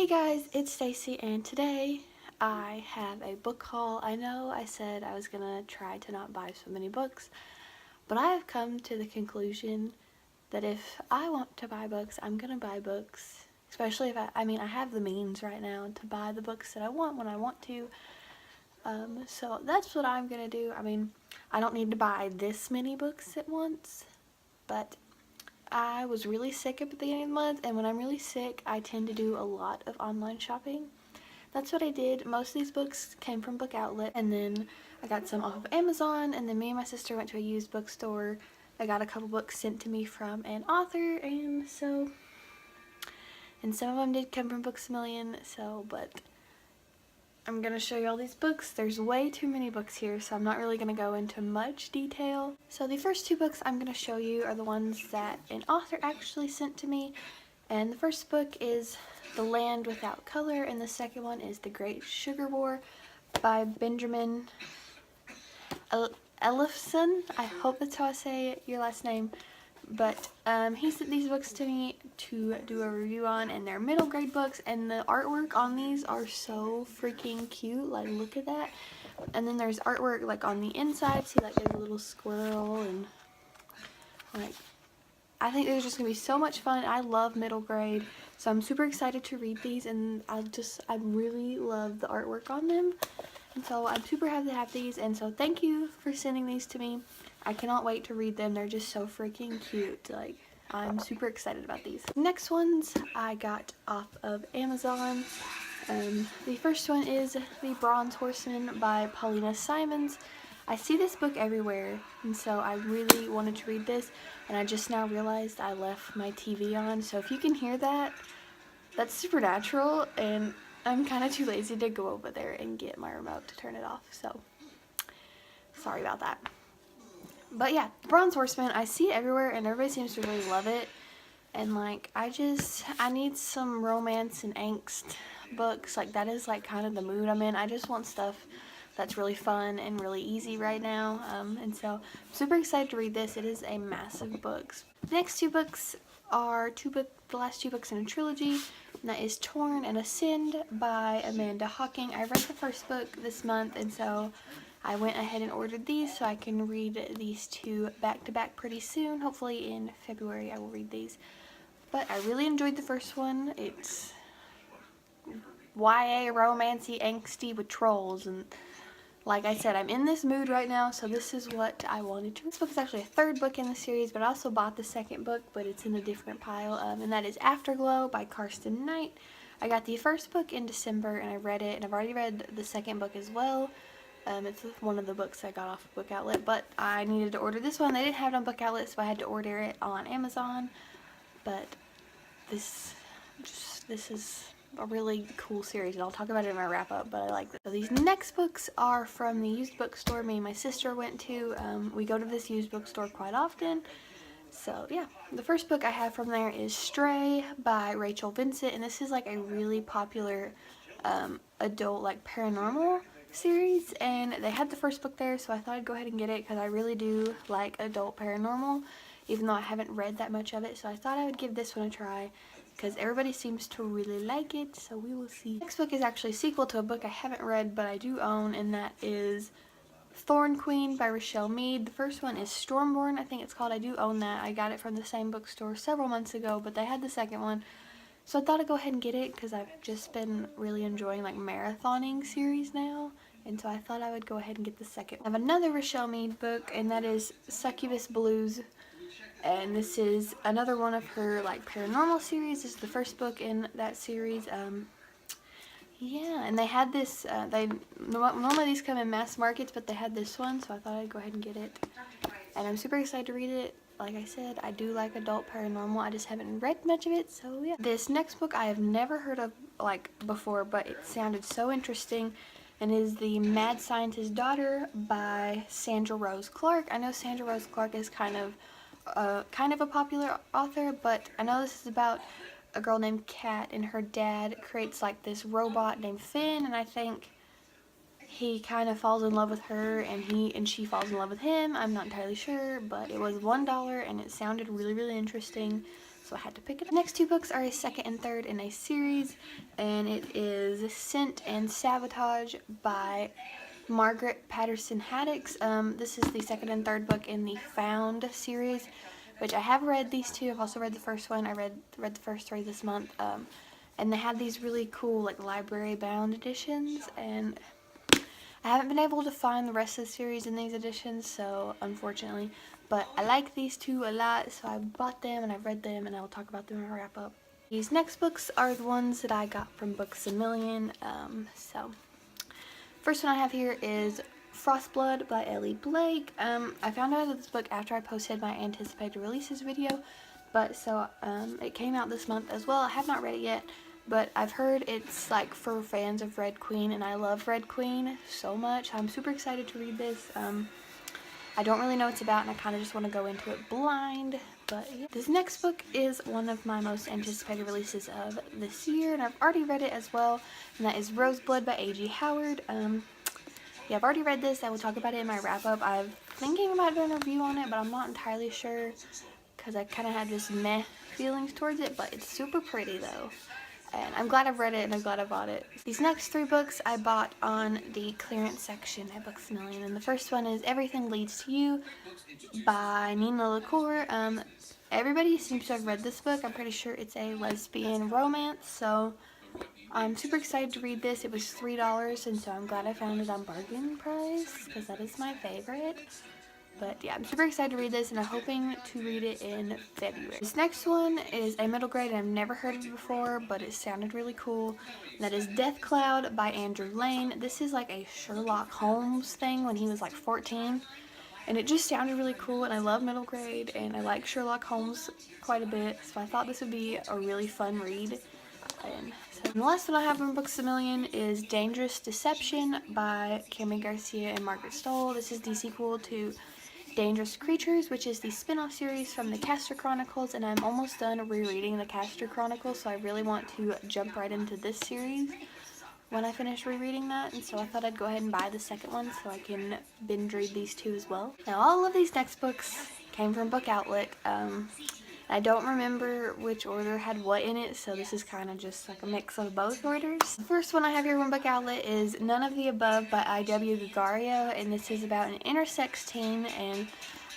Hey guys, it's Stacy, and today I have a book haul. I know I said I was gonna try to not buy so many books, but I have come to the conclusion that if I want to buy books, I'm gonna buy books. Especially if I have the means right now to buy the books that I want when I want to. So that's what I'm gonna do. I don't need to buy this many books at once, but I was really sick at the beginning of the month, and when I'm really sick, I tend to do a lot of online shopping. That's what I did. Most of these books came from Book Outlet, and then I got some off of Amazon, and then me and my sister went to a used bookstore. I got a couple books sent to me from an author, and some of them did come from Books A Million, but I'm going to show you all these books. There's way too many books here, so I'm not really going to go into much detail. So the first two books I'm going to show you are the ones that an author actually sent to me. And the first book is The Land Without Color, and the second one is The Great Sugar War by Benjamin Ellefson. I hope that's how I say your last name. But he sent these books to me to do a review on, and they're middle grade books, and the artwork on these are so freaking cute. Like, look at that. And then there's artwork like on the inside. See, like there's a little squirrel, and like I think they're just gonna be so much fun. I love middle grade, so I'm super excited to read these, and I really love the artwork on them. And so I'm super happy to have these, and so thank you for sending these to me. I cannot wait to read them. They're just so freaking cute. Like, I'm super excited about these. Next ones I got off of Amazon. The first one is The Bronze Horseman by Paulina Simons. I see this book everywhere, and so I really wanted to read this, and I just now realized I left my TV on, so if you can hear that, that's supernatural, and I'm kind of too lazy to go over there and get my remote to turn it off, so sorry about that. But yeah, Bronze Horseman, I see it everywhere, and everybody seems to really love it, and like, I need some romance and angst books. Like, that is like kind of the mood I'm in. I just want stuff that's really fun and really easy right now, and so I'm super excited to read this. It is a massive book. The next two books are the last two books in a trilogy, and that is Torn and Ascend by Amanda Hocking. I read the first book this month, and so I went ahead and ordered these so I can read these two back to back pretty soon. Hopefully in February I will read these. But I really enjoyed the first one. It's YA romancy angsty with trolls, and like I said, I'm in this mood right now, so this is what I wanted to read. This book is actually a third book in the series, but I also bought the second book, but it's in a different pile, and that is Afterglow by Karsten Knight. I got the first book in December, and I read it, and I've already read the second book as well. It's one of the books I got off of Book Outlet, but I needed to order this one. They didn't have it on Book Outlet, so I had to order it on Amazon. But this is a really cool series, and I'll talk about it in my wrap-up, but I like this. So these next books are from the used bookstore me and my sister went to. We go to this used bookstore quite often. So yeah, the first book I have from there is Stray by Rachel Vincent, and this is like a really popular adult like paranormal series, and they had the first book there, so I thought I'd go ahead and get it because I really do like adult paranormal, even though I haven't read that much of it, so I thought I would give this one a try because everybody seems to really like it, so we will see. Next book is actually a sequel to a book I haven't read but I do own, and that is Thorn Queen by Rochelle Mead. The first one is Stormborn, I think it's called. I do own that. I got it from the same bookstore several months ago, but they had the second one, so I thought I'd go ahead and get it because I've just been really enjoying like marathoning series now, and so I thought I would go ahead and get the second. I have another Rochelle Mead book, and that is Succubus Blues, and this is another one of her like paranormal series. This is the first book in that series. Yeah, and they had this, normally these come in mass markets, but they had this one, so I thought I'd go ahead and get it, and I'm super excited to read it. Like I said, I do like adult paranormal. I just haven't read much of it, so yeah. This next book I have never heard of like before, but it sounded so interesting, and is The Mad Scientist's Daughter by Sandra Rose Clark. I know Sandra Rose Clark is kind of a popular author, but I know this is about a girl named Kat, and her dad creates like this robot named Finn, and I think he kind of falls in love with her, and she falls in love with him. I'm not entirely sure, but it was $1 and it sounded really, really interesting. so I had to pick it up. The next two books are a second and third in a series, and it is Scent and Sabotage by Margaret Patterson Haddix. This is the second and third book in the Found series, which I have read these two. I've also read the first one. I read the first three this month, and they had these really cool like library bound editions, and I haven't been able to find the rest of the series in these editions, so unfortunately, but I like these two a lot, so I bought them and I've read them, and I'll talk about them in my wrap up. These next books are the ones that I got from Books A Million. So first one I have here is Frostblood by Ellie Blake. I found out about this book after I posted my anticipated releases video, but so it came out this month as well. I have not read it yet, but I've heard it's like for fans of Red Queen, and I love Red Queen so much. I'm super excited to read this. I don't really know what it's about, and I kind of just want to go into it blind, but yeah. This next book is one of my most anticipated releases of this year, and I've already read it as well, and that is Roseblood by A.G. Howard. Yeah, I've already read this. I will talk about it in my wrap-up. I'm thinking about doing a review on it, but I'm not entirely sure because I kind of had just meh feelings towards it, but it's super pretty though. And I'm glad I've read it, and I'm glad I bought it. These next three books I bought on the clearance section at Books A Million. And the first one is Everything Leads to You by Nina LaCour. Everybody seems to have read this book. I'm pretty sure it's a lesbian romance, so I'm super excited to read this. It was $3, and so I'm glad I found it on bargain price, because that is my favorite. But yeah, I'm super excited to read this, and I'm hoping to read it in February. This next one is a middle grade, and I've never heard of it before, but it sounded really cool. And that is Death Cloud by Andrew Lane. This is like a Sherlock Holmes thing when he was like 14. And it just sounded really cool, and I love middle grade, and I like Sherlock Holmes quite a bit. So I thought this would be a really fun read. And the last one I have from Books A Million is Dangerous Deception by Cammie Garcia and Margaret Stoll. This is the sequel to Dangerous Creatures, which is the spin-off series from the Castor Chronicles, and I'm almost done rereading the Castor Chronicles, so I really want to jump right into this series when I finish rereading that, and so I thought I'd go ahead and buy the second one so I can binge read these two as well. Now, all of these next books came from Book Outlet. I don't remember which order had what in it, so this is kind of just like a mix of both orders. The first one I have here from Book Outlet is None of the Above by I.W. Gregario, and this is about an intersex teen, and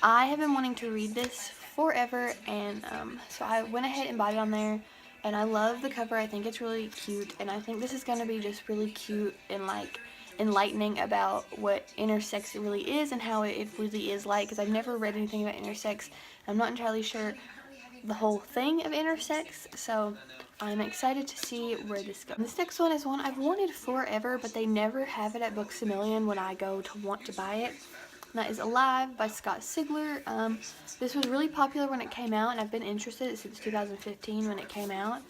I have been wanting to read this forever, and so I went ahead and bought it on there, and I love the cover. I think it's really cute, and I think this is going to be just really cute and like enlightening about what intersex really is and how it really is like, because I've never read anything about intersex. I'm not entirely sure the whole thing of intersex, so I'm excited to see where this goes. This next one is one I've wanted forever, but they never have it at Books A Million when I go to want to buy it. And that is Alive by Scott Sigler. This was really popular when it came out, and I've been interested since 2015 when it came out,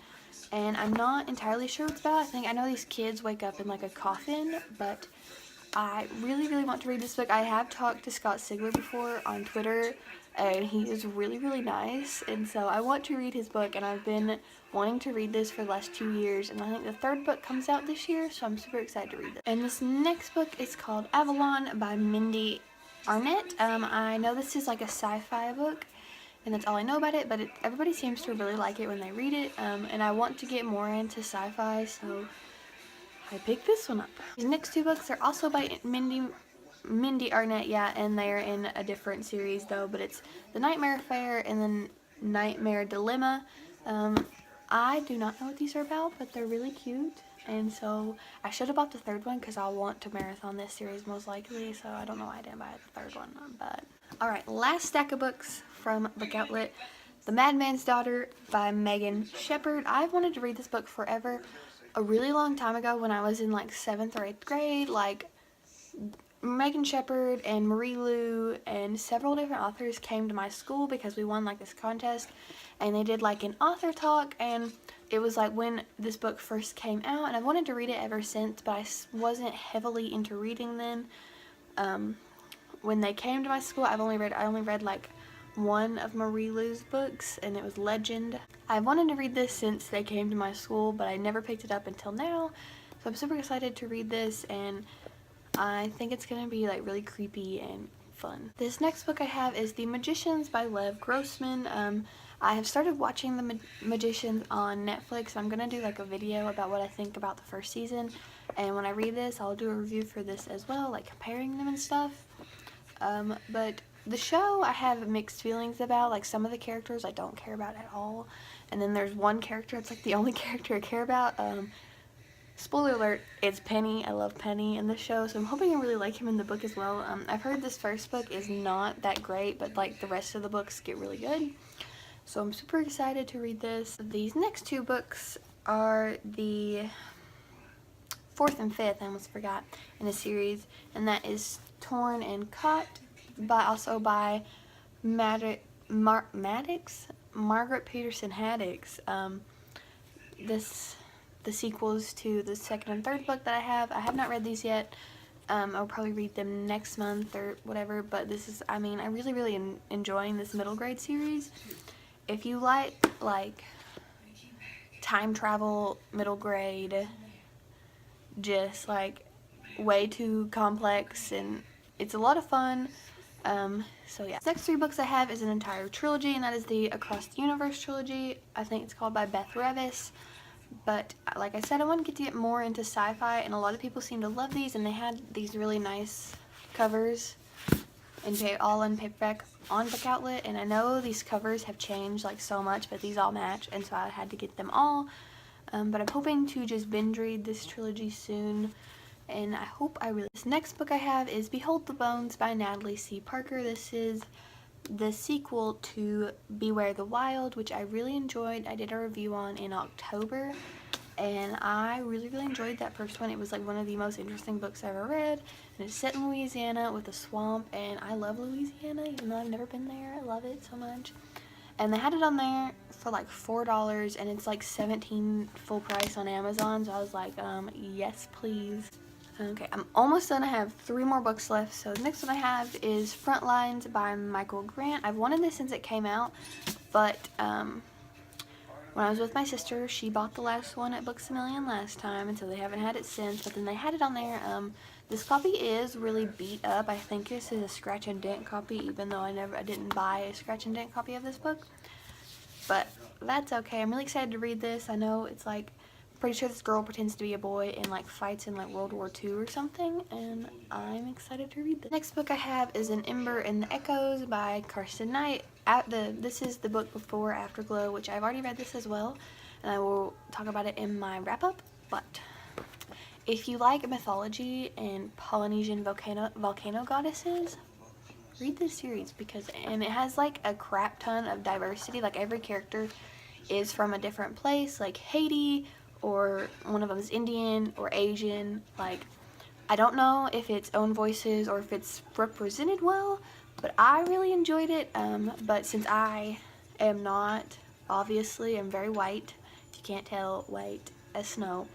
and I'm not entirely sure what it's about. I know these kids wake up in like a coffin, but I really, really want to read this book. I have talked to Scott Sigler before on Twitter, and he is really, really nice, and so I want to read his book, and I've been wanting to read this for the last 2 years, and I think the third book comes out this year, so I'm super excited to read this. And this next book is called Avalon by Mindy Arnett. I know this is like a sci-fi book, and that's all I know about it, but everybody seems to really like it when they read it, and I want to get more into sci-fi, so I picked this one up. These next two books are also by Mindy Arnett, yeah, and they're in a different series though, but it's The Nightmare Affair and The Nightmare Dilemma. I do not know what these are about, but they're really cute, and so I should have bought the third one because I'll want to marathon this series most likely, so I don't know why I didn't buy the third one, but alright, last stack of books from Book Outlet, The Madman's Daughter by Megan Shepherd. I've wanted to read this book forever, a really long time ago when I was in like 7th or 8th grade. Like, Megan Shepherd and Marie Lu and several different authors came to my school because we won like this contest, and they did like an author talk, and it was like when this book first came out, and I wanted to read it ever since, but I wasn't heavily into reading then. When they came to my school, I only read like one of Marie Lu's books, and it was Legend. I wanted to read this since they came to my school, but I never picked it up until now, so I'm super excited to read this, and I think it's going to be like really creepy and fun. This next book I have is The Magicians by Lev Grossman. I have started watching The Magicians on Netflix. I'm going to do like a video about what I think about the first season. And when I read this, I'll do a review for this as well, like comparing them and stuff. But the show I have mixed feelings about. Like some of the characters I don't care about at all. And then there's one character, it's like the only character I care about. Spoiler alert, it's Penny. I love Penny in the show, so I'm hoping I really like him in the book as well. I've heard this first book is not that great, but like the rest of the books get really good. So I'm super excited to read this. These next two books are the fourth and fifth, I almost forgot, in the series, and that is Torn and Caught, also by Margaret Peterson Haddix. The sequels to the second and third book that I have not read these yet. I'll probably read them next month or whatever, but this is, I mean, I'm really enjoying this middle grade series. If you like time travel, middle grade, just like way too complex, and it's a lot of fun. So yeah. The next three books I have is an entire trilogy, and that is the Across the Universe trilogy. I think it's called by Beth Revis. But like I said, I want to get more into sci-fi, and a lot of people seem to love these, and they had these really nice covers and all in paperback on Book Outlet. And I know these covers have changed like so much, but these all match, and so I had to get them all. But I'm hoping to just binge read this trilogy soon, and I hope I really. This next book I have is Behold the Bones by Natalie C. Parker. This is the sequel to Beware the Wild, which I really enjoyed. I did a review on in October, and I really enjoyed that first one. It was like one of the most interesting books I ever read, and it's set in Louisiana with a swamp, and I love Louisiana, even though I've never been there. I love it so much. And they had it on there for like $4, and it's like $17 full price on Amazon, so I was like, yes please. Okay, I'm almost done. I have 3 more books left. So the next one I have is Frontlines by Michael Grant. I've wanted this since it came out, but when I was with my sister, she bought the last one at Books A Million last time, and so they haven't had it since, but then they had it on there. This copy is really beat up. I think this is a scratch and dent copy, even though I didn't buy a scratch and dent copy of this book, but that's okay. I'm really excited to read this. I know it's like, pretty sure this girl pretends to be a boy and like fights in like World War II or something, and I'm excited to read this. The next book I have is An Ember in the Echoes by Karsten Knight. This is the book before Afterglow, which I've already read this as well, and I will talk about it in my wrap-up. But if you like mythology and Polynesian volcano goddesses, read this series, and it has like a crap ton of diversity. Like every character is from a different place, like Haiti, or one of them is Indian or Asian. Like, I don't know if it's own voices or if it's represented well, but I really enjoyed it. But since I am not, obviously, I'm very white. If you can't tell, white as snow.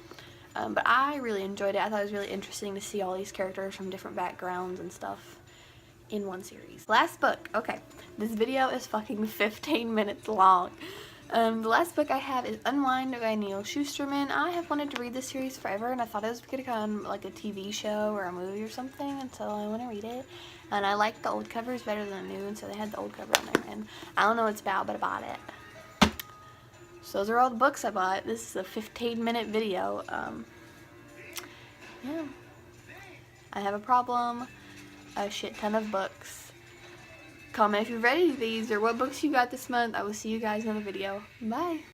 But I really enjoyed it. I thought it was really interesting to see all these characters from different backgrounds and stuff in one series. Last book. Okay, this video is fucking 15 minutes long. The last book I have is Unwind by Neil Shusterman. I have wanted to read this series forever, and I thought it was going to come like a TV show or a movie or something, and so I want to read it. And I like the old covers better than the new, and so they had the old cover on there, and I don't know what it's about, but I bought it. So those are all the books I bought. This is a 15-minute video. Yeah. I have a problem. A shit ton of books. Comment if you've read any of these or what books you got this month. I will see you guys in the video. Bye.